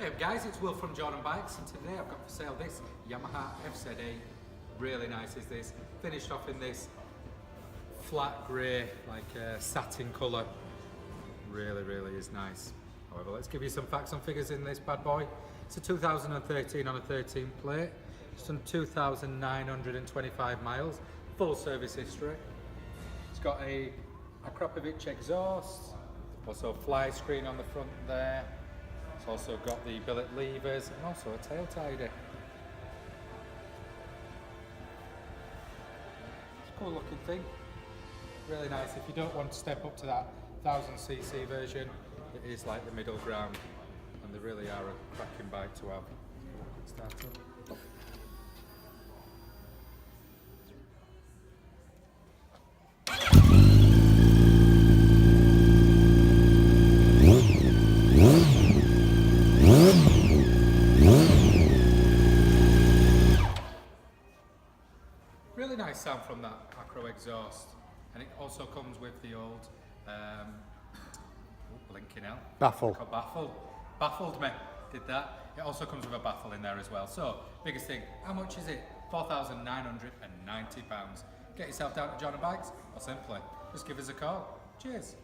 Hey guys, it's Will from Jordan Bikes, and today I've got for sale this Yamaha FZ8. Really nice is this. Finished off in this flat grey, like satin colour. Really is nice. However, let's give you some facts and figures in this bad boy. It's a 2013 on a 13 plate. It's done 2,925 miles. Full service history. It's got a Akrapovic exhaust. Also a fly screen on the front there. It's also got the billet levers and also a tail tidy. It's a cool looking thing. Really nice. If you don't want to step up to that 1000cc version, it is like the middle ground, and they really are a cracking bike to have. Start up. Really nice sound from that Acro exhaust, and it also comes with the old blinking out baffle. Baffled me, did that. It also comes with a baffle in there as well. So biggest thing, how much is it? £4,990. Get yourself down to Jordan Bikes, or simply just give us a call. Cheers.